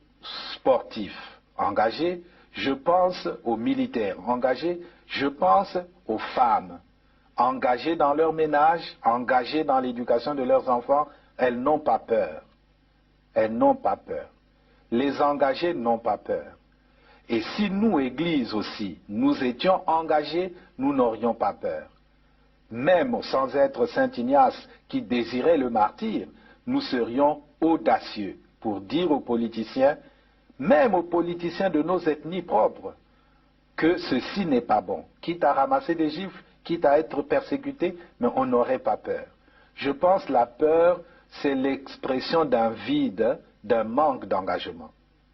Speaker 10: sportifs engagés, je pense aux militaires engagés, je pense aux femmes engagées dans leur ménage, engagées dans l'éducation de leurs enfants. Elles n'ont pas peur. Elles n'ont pas peur. Les engagés n'ont pas peur. Et si nous, Église aussi, nous étions engagés, nous n'aurions pas peur. Même sans être Saint Ignace qui désirait le martyre, nous serions audacieux pour dire aux politiciens, même aux politiciens de nos ethnies propres, que ceci n'est pas bon. Quitte à ramasser des gifles, quitte à être persécuté, mais on n'aurait pas peur. Je pense que la peur, c'est l'expression d'un vide, d'un manque d'engagement.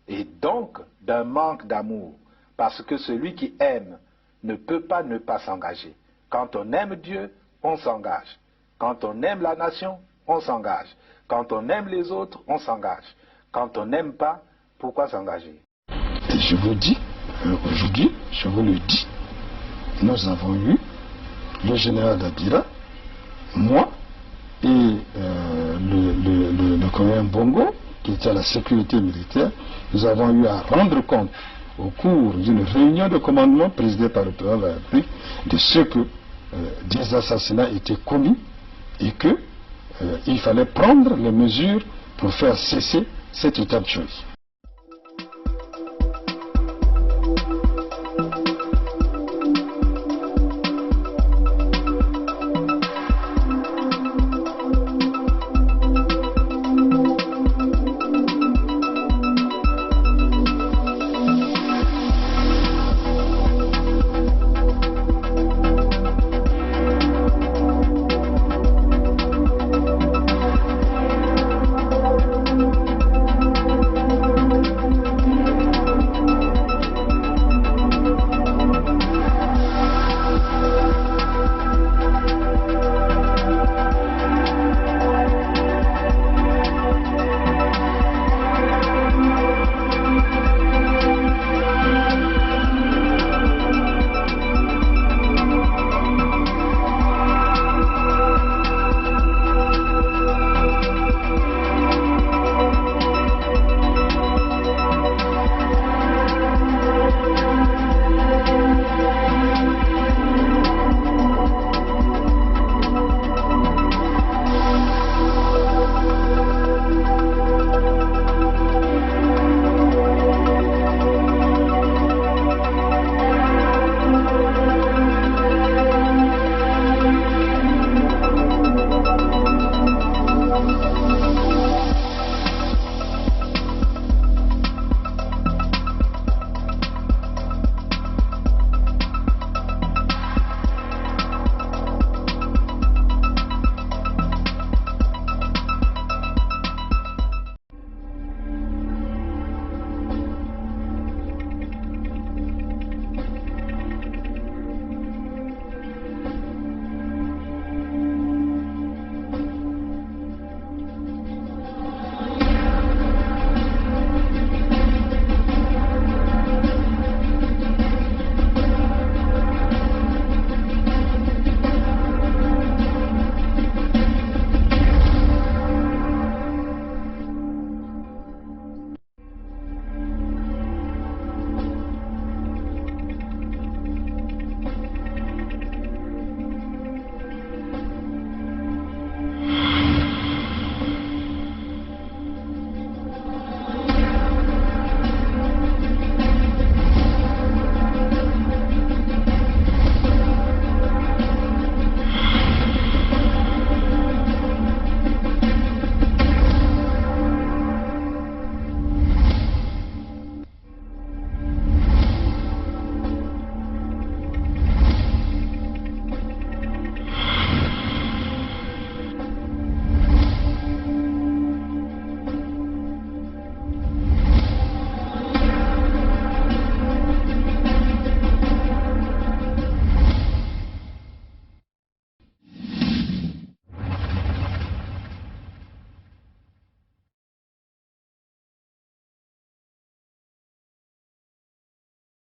Speaker 10: Et donc d'un manque d'amour. Parce que celui qui aime ne peut pas ne pas s'engager. Quand on aime Dieu, on s'engage. Quand on aime la nation, on s'engage. Quand on aime les autres, on s'engage. Quand on n'aime pas, pourquoi s'engager?
Speaker 9: Et je vous dis, aujourd'hui, je vous le dis, nous avons eu le général Dabira, moi et le colonel Bongo, qui était à la sécurité militaire. Nous avons eu à rendre compte au cours d'une réunion de commandement présidée par le président de la République de ce que des assassinats étaient commis et qu'il fallait prendre les mesures pour faire cesser cet état de choses.